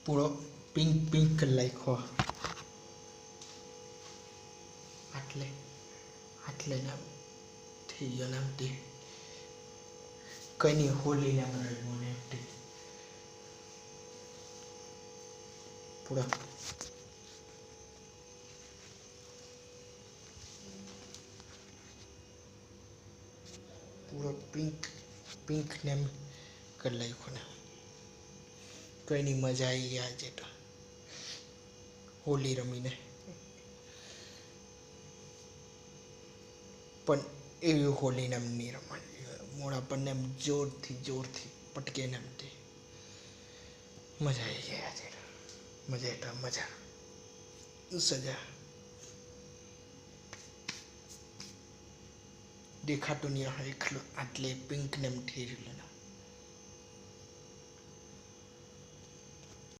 पूरा pink pink कर नाखो आटले आटले नाम थी गयो नाम ते कई नहीं होली नाम रही ने पूरा पूरा पिंक पिंक नेम कर नाखो ने कई नहीं मजा आई गया आज तो होली रमी ने पण एवी होली नाम नहीं रमानी मोड़ा पर नेम जोर थी पटके नाम थी मजा आई गई आज मजा एटा मजा सजा देखा तो नहीं है आटले पिंक नेम थी